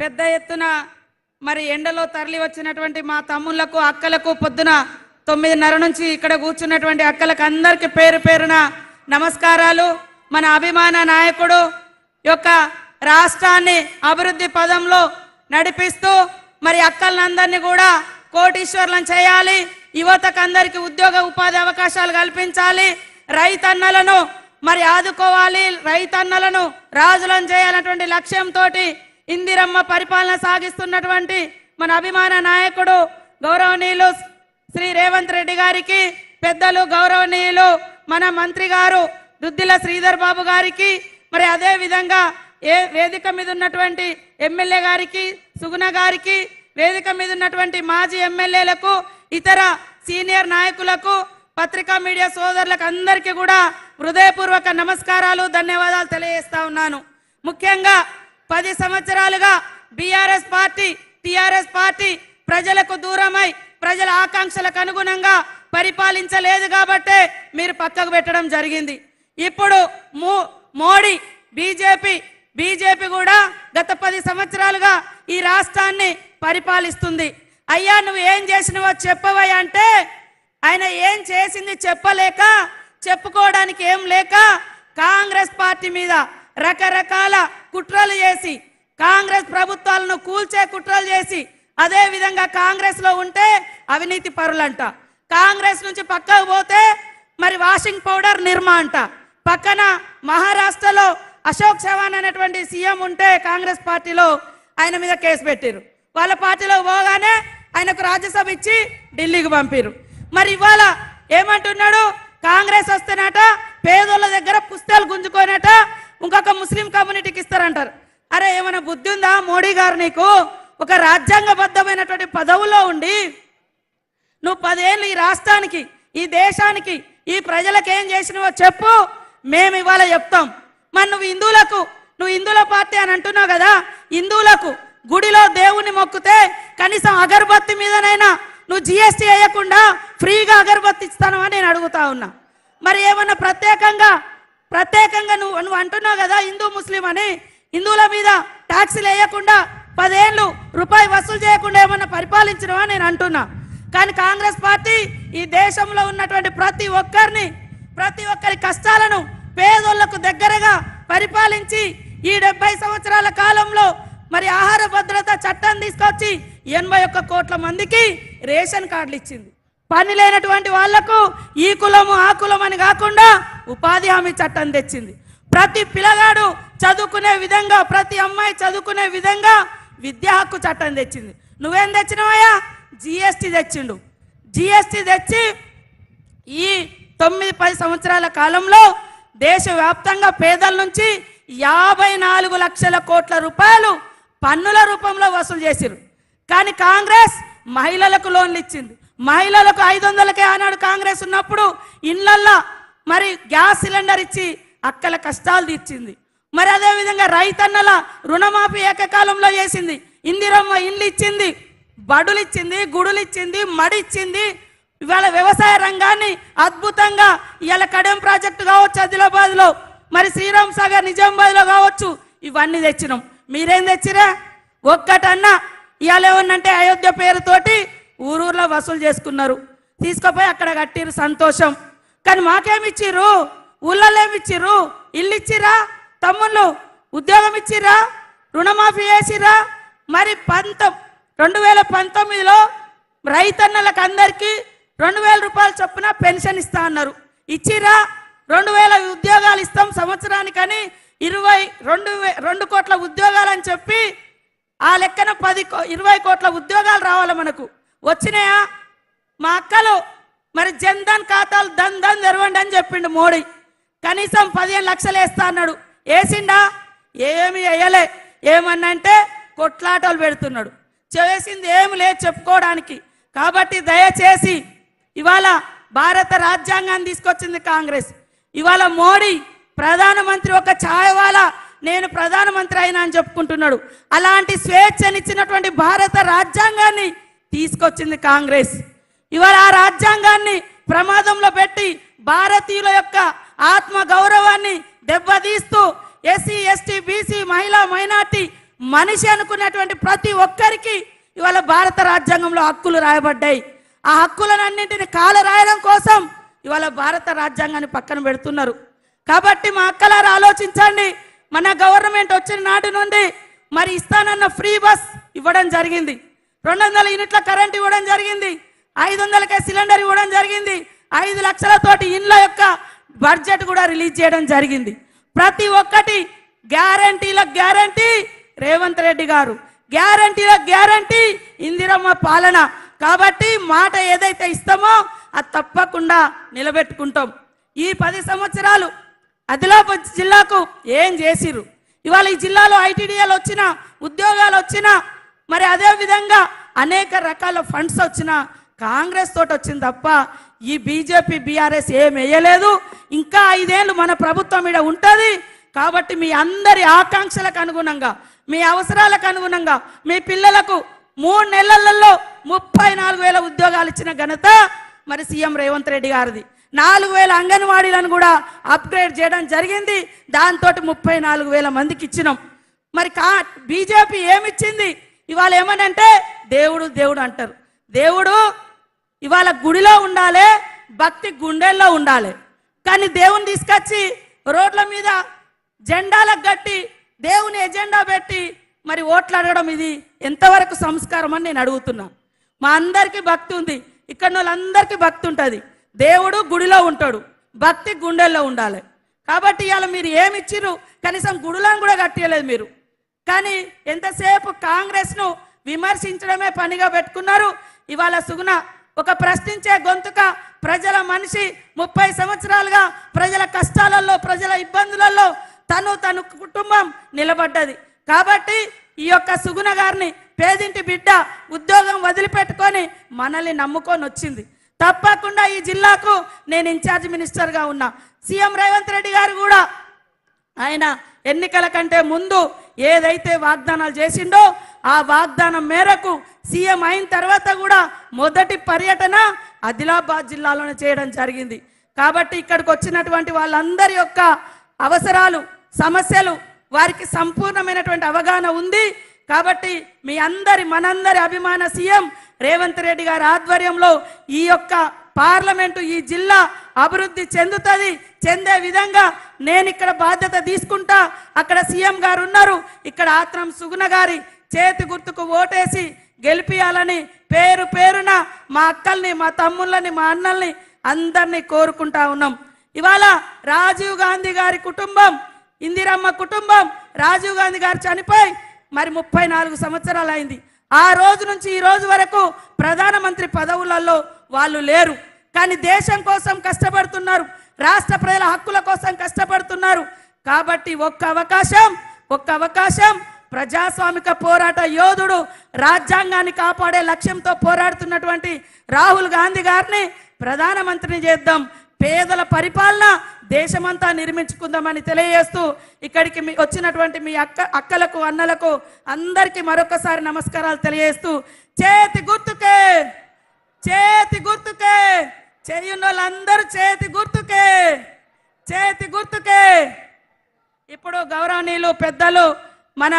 పెద్ద ఎత్తున మరి ఎండలో తరలి వచ్చినటువంటి మా తమ్ముళ్లకు అక్కలకు పొద్దున 9:30 నుంచి ఇక్కడ కూర్చున్నటువంటి అక్కలకు అందరికీ పేరు పేరున నమస్కారాలు. మన అభిమాన నాయకుడు యొక్క రాష్ట్రాన్ని అభివృద్ధి పదంలో నడిపిస్తూ మరి అక్కలందరినీ కూడా కోటీశ్వర్లను చేయాలి, యువతకు అందరికీ ఉద్యోగ ఉపాధి అవకాశాలు కల్పించాలి, రైతన్నలను మరి ఆదుకోవాలి, రైతన్నలను రాజులను చేయాలన్నటువంటి లక్ష్యంతో ఇందిరమ్మ పరిపాలన సాగిస్తున్నటువంటి మన అభిమాన నాయకుడు గౌరవనీయులు శ్రీ రేవంత్ రెడ్డి గారికి, పెద్దలు గౌరవనీయులు మన మంత్రి గారు దుద్దిల శ్రీధర్ బాబు గారికి, మరి అదే విధంగా వేదిక మీద ఉన్నటువంటి ఎమ్మెల్యే గారికి, సుగుణ గారికి, వేదిక మీద ఉన్నటువంటి మాజీ ఎమ్మెల్యేలకు, ఇతర సీనియర్ నాయకులకు, పత్రికా మీడియా సోదరులకు అందరికీ కూడా హృదయపూర్వక నమస్కారాలు, ధన్యవాదాలు తెలియజేస్తా ఉన్నాను. ముఖ్యంగా 10 సంవత్సరాలుగా బీఆర్ఎస్ పార్టీ, టీఆర్ఎస్ పార్టీ ప్రజలకు దూరమై ప్రజల ఆకాంక్షలకు అనుగుణంగా పరిపాలించలేదు కాబట్టే మీరు పక్కకు పెట్టడం జరిగింది. ఇప్పుడు మోడీ బీజేపీ కూడా గత 10 సంవత్సరాలుగా ఈ రాష్ట్రాన్ని పరిపాలిస్తుంది. అయ్యా నువ్వు ఏం చేసినవో చెప్పవయ్యా అంటే ఆయన ఏం చేసింది చెప్పలేక, చెప్పుకోవడానికి ఏం లేక కాంగ్రెస్ పార్టీ మీద రకరకాల కుట్రలు చేసి, కాంగ్రెస్ ప్రభుత్వాలను కూల్చే కుట్రలు చేసి, అదే విధంగా కాంగ్రెస్ లో ఉంటే అవినీతి పరులంట, కాంగ్రెస్ నుంచి పక్కకు పోతే మరి వాషింగ్ పౌడర్ నిర్మా అంట, పక్కన మహారాష్ట్రలో అశోక్ చవాన్ అనేటువంటి సీఎం ఉంటే కాంగ్రెస్ పార్టీలో ఆయన మీద కేసు పెట్టారు. వాళ్ళ పార్టీలో పోగానే ఆయనకు రాజ్యసభ ఇచ్చి ఢిల్లీకి పంపారు. మరి ఇవాళ ఏమంటున్నాడు, కాంగ్రెస్ వస్తేనట పేదోళ్ళ దగ్గర పుస్తకాలు గుంజుకోనట ఇంకొక ముస్లిం కమ్యూనిటీకి ఇస్తారంటారు. అరే ఏమైనా బుద్ధి ఉందా మోడీ గారు? నీకు ఒక రాజ్యాంగబద్ధమైనటువంటి పదవుల్లో ఉండి నువ్వు 10 ఏళ్ళు ఈ రాష్ట్రానికి, ఈ దేశానికి, ఈ ప్రజలకు ఏం చేసినవో చెప్పు, మేము ఇవాళ చెప్తాం. మరి నువ్వు హిందువుల పార్టీ అని అంటున్నావు కదా, హిందువులకు గుడిలో దేవుణ్ణి మొక్కితే కనీసం అగరబత్తి మీదనైనా నువ్వు జిఎస్టీ వేయకుండా ఫ్రీగా అగరబత్తి ఇస్తాను అని నేను అడుగుతా ఉన్నా. మరి ఏమన్నా ప్రత్యేకంగా నువ్వు అంటున్నావు కదా హిందూ ముస్లిం అని, హిందువుల మీద ట్యాక్సీలు వేయకుండా 10 ఏళ్ళు రూపాయి వసూలు చేయకుండా ఏమన్నా పరిపాలించినవా నేను అంటున్నా. కానీ కాంగ్రెస్ పార్టీ ఈ దేశంలో ఉన్నటువంటి ప్రతి ఒక్కరి కష్టాలను పేదోళ్లకు దగ్గరగా పరిపాలించి ఈ 70 సంవత్సరాల కాలంలో మరి ఆహార భద్రత చట్టం తీసుకొచ్చి 81 కోట్ల మందికి రేషన్ కార్డులు ఇచ్చింది. పని లేనటువంటి వాళ్లకు ఈ కులము ఆ కులం అని కాకుండా ఉపాధి హామీ చట్టం తెచ్చింది. ప్రతి పిల్లగాడు చదువుకునే విధంగా, ప్రతి అమ్మాయి చదువుకునే విధంగా విద్యా హక్కు చట్టం తెచ్చింది. నువ్వేం తెచ్చినావయ్యా? జిఎస్టీ తెచ్చిండు. జిఎస్టీ తెచ్చి ఈ 9-10 సంవత్సరాల కాలంలో దేశవ్యాప్తంగా పేదల నుంచి 54 లక్షల కోట్ల రూపాయలు పన్నుల రూపంలో వసూలు చేసిరు. కానీ కాంగ్రెస్ మహిళలకు లోన్లు ఇచ్చింది. మహిళలకు 500కే ఆనాడు కాంగ్రెస్ ఉన్నప్పుడు ఇళ్లల్లో మరి గ్యాస్ సిలిండర్ ఇచ్చి అక్కల కష్టాలు తీర్చింది. మరి అదేవిధంగా రైతన్నల రుణమాఫీ ఏకకాలంలో చేసింది. ఇందిరమ్మ ఇండ్లు ఇచ్చింది, బడులు ఇచ్చింది, గుడులు ఇచ్చింది, మడి ఇచ్చింది. ఇవాళ వ్యవసాయ రంగాన్ని అద్భుతంగా ఇవాళ కడెం ప్రాజెక్టు కావచ్చు ఆదిలాబాద్లో, మరి శ్రీరామ్ సాగర్ నిజామాబాద్లో కావచ్చు, ఇవన్నీ తెచ్చినాం. మీరేం తెచ్చిరా? ఒక్కటన్నా ఇవాళ ఏమన్నంటే అయోధ్య పేరుతోటి ఊరూర్లో వసూలు చేసుకున్నారు, తీసుకుపోయి అక్కడ కట్టిరు, సంతోషం. కానీ మాకేమిచ్చిర్రు? ఊళ్ళలో ఏమిచ్చిర్రు? ఇల్లు ఇచ్చిరా? తమ్ముళ్ళు ఉద్యోగం ఇచ్చిరా? రుణమాఫీ చేసిరా? మరి 2019లో రైతన్నలకు అందరికీ 2000 రూపాయల చొప్పున పెన్షన్ ఇస్తా అన్నారు, ఇచ్చిరా? 2000 ఉద్యోగాలు ఇస్తాం సంవత్సరానికని 22 కోట్ల ఉద్యోగాలు అని చెప్పి ఆ లెక్కన 20 కోట్ల ఉద్యోగాలు రావాలి మనకు. వచ్చినాయా? మా అక్కలు మరి జన్ధన్ ఖాతాలు దన్ తెరవండి అని చెప్పిండు మోడీ. కనీసం 15 లక్షలు వేస్తా అన్నాడు, వేసిండా? ఏమి వేయలే. ఏమన్నంటే కొట్లాటలు పెడుతున్నాడు, చేసింది ఏమి లేదు చెప్పుకోవడానికి. కాబట్టి దయచేసి ఇవాళ భారత రాజ్యాంగాన్ని తీసుకొచ్చింది కాంగ్రెస్. ఇవాళ మోడీ ప్రధానమంత్రి ఒక ఛాయవాలా నేను ప్రధానమంత్రి అయినా అని చెప్పుకుంటున్నాడు. అలాంటి స్వేచ్ఛనిచ్చినటువంటి భారత రాజ్యాంగాన్ని తీసుకొచ్చింది కాంగ్రెస్. ఇవాళ ఆ రాజ్యాంగాన్ని ప్రమాదంలో పెట్టి భారతీయుల యొక్క ఆత్మ గౌరవాన్ని దెబ్బతీస్తూ ఎస్సీ ఎస్టీ బీసీ మహిళా మైనార్టీ మనిషి అనుకున్నటువంటి ప్రతి ఒక్కరికి ఇవాళ భారత రాజ్యాంగంలో హక్కులు రాయబడ్డాయి. ఆ హక్కులన్నింటిని కాల రాయడం కోసం ఇవాళ భారత రాజ్యాంగాన్ని పక్కన పెడుతున్నారు. కాబట్టి మా అక్కలారు ఆలోచించండి. మన గవర్నమెంట్ వచ్చిన నాటి నుండి మరి ఇస్తానన్న ఫ్రీ బస్ ఇవ్వడం జరిగింది, 200 యూనిట్ల కరెంట్ ఇవ్వడం జరిగింది, 500కే సిలిండర్ ఇవ్వడం జరిగింది, 5 లక్షలతోటి ఇండ్ల యొక్క బడ్జెట్ కూడా రిలీజ్ చేయడం జరిగింది. ప్రతి ఒక్కటి గ్యారంటీల గ్యారంటీ రేవంత్ రెడ్డి గారు, గ్యారంటీల గ్యారంటీ ఇందిరమ్మ పాలన. కాబట్టి మాట ఏదైతే ఇస్తామో అది తప్పకుండా నిలబెట్టుకుంటాం. ఈ 10 సంవత్సరాలు ఆదిలాబాద్ జిల్లాకు ఏం చేసిరు? ఇవాళ ఈ జిల్లాలో ఐటీడీఏలు వచ్చినా, ఉద్యోగాలు వచ్చినా, మరి అదే విధంగా అనేక రకాల ఫండ్స్ వచ్చినా కాంగ్రెస్ తోటి వచ్చింది తప్ప ఈ బీజేపీ బీఆర్ఎస్ ఏం వేయలేదు. ఇంకా 5 ఏళ్ళు మన ప్రభుత్వం మీద ఉంటుంది. కాబట్టి మీ అందరి ఆకాంక్షలకు అనుగుణంగా, మీ అవసరాలకు అనుగుణంగా మీ పిల్లలకు 3 నెలలలో 34,000 ఉద్యోగాలు ఇచ్చిన ఘనత మరి సీఎం రేవంత్ రెడ్డి గారిది. 4,000 అంగన్వాడీలను కూడా అప్గ్రేడ్ చేయడం జరిగింది. దాంతో 34,000 మందికి ఇచ్చినాం. మరి బీజేపీ ఏమిచ్చింది? ఇవాళ ఏమనంటే దేవుడు దేవుడు అంటారు. దేవుడు ఇవాళ గుడిలో ఉండాలి, భక్తి గుండెల్లో ఉండాలి. కానీ దేవుని తీసుకొచ్చి రోడ్ల మీద జెండాలకు కట్టి దేవుని ఎజెండా పెట్టి మరి ఓట్లు అడగడం ఇది ఎంతవరకు సంస్కారం అని నేను అడుగుతున్నా. మా అందరికీ భక్తి ఉంది, ఇక్కడ వాళ్ళందరికీ భక్తి ఉంటుంది. దేవుడు గుడిలో ఉంటాడు, భక్తి గుండెల్లో ఉండాలి. కాబట్టి ఇవాళ మీరు ఏమి ఇచ్చిర్రు? కనీసం గుడులను కూడా కట్టలేదు మీరు. కానీ ఎంతసేపు కాంగ్రెస్ను విమర్శించడమే పనిగా పెట్టుకున్నారు. ఇవాళ సుగుణ ఒక ప్రశ్నించే గొంతుక, ప్రజల మనిషి, 30 సంవత్సరాలుగా ప్రజల కష్టాలలో, ప్రజల ఇబ్బందులలో తన కుటుంబం నిలబడ్డది. కాబట్టి ఈ యొక్క సుగుణ గారిని, పేదింటి బిడ్డ, ఉద్యోగం వదిలిపెట్టుకొని మనల్ని నమ్ముకొని వచ్చింది. తప్పకుండా ఈ జిల్లాకు నేను ఇన్ఛార్జ్ మినిస్టర్గా ఉన్నా. సీఎం రేవంత్ రెడ్డి గారు కూడా ఆయన ఎన్నికల కంటే ముందు ఏదైతే వాగ్దానాలు చేసిండో ఆ వాగ్దానం మేరకు సీఎం అయిన తర్వాత కూడా మొదటి పర్యటన ఆదిలాబాద్ జిల్లాలోనే చేయడం జరిగింది. కాబట్టి ఇక్కడికి వచ్చినటువంటి వాళ్ళందరి యొక్క అవసరాలు, సమస్యలు వారికి సంపూర్ణమైనటువంటి అవగాహన ఉంది. కాబట్టి మీ అందరి, మనందరి అభిమాన సీఎం రేవంత్ రెడ్డి గారి ఆధ్వర్యంలో ఈ యొక్క పార్లమెంటు, ఈ జిల్లా అభివృద్ధి చెందుతుంది. చెందే విధంగా నేను ఇక్కడ బాధ్యత తీసుకుంటా. అక్కడ సీఎం గారు ఉన్నారు, ఇక్కడ ఆత్రం సుగుణ గారి చేతి గుర్తుకు ఓటేసి గెలిపియాలని పేరు పేరున మా అక్కల్ని, మా తమ్ముళ్ళని, మా అన్నల్ని అందరినీ కోరుకుంటా ఉన్నాం. ఇవాళ రాజీవ్ గాంధీ గారి కుటుంబం, ఇందిరమ్మ కుటుంబం, రాజీవ్ గాంధీ గారు చనిపోయి మరి 34 సంవత్సరాలు అయింది. ఆ రోజు నుంచి ఈ రోజు వరకు ప్రధానమంత్రి పదవులలో వాళ్ళు లేరు. కానీ దేశం కోసం కష్టపడుతున్నారు, రాష్ట్ర ప్రజల హక్కుల కోసం కష్టపడుతున్నారు. కాబట్టి ఒక్క అవకాశం ప్రజాస్వామిక పోరాట యోధుడు, రాజ్యాంగాన్ని కాపాడే లక్ష్యంతో పోరాడుతున్నటువంటి రాహుల్ గాంధీ గారిని ప్రధానమంత్రిని చేద్దాం. పేదల పరిపాలన దేశమంతా నిర్మించుకుందామని తెలియజేస్తూ ఇక్కడికి వచ్చినటువంటి మీ అక్కలకు, అన్నలకు అందరికీ మరొకసారి నమస్కారాలు తెలియజేస్తూ చేతి గుర్తుకే, చేతి గుర్తుకే, చేయున్న వాళ్ళందరూ చేతి గుర్తుకే, చేతి గుర్తుకే. ఇప్పుడు గౌరవనీయులు పెద్దలు మన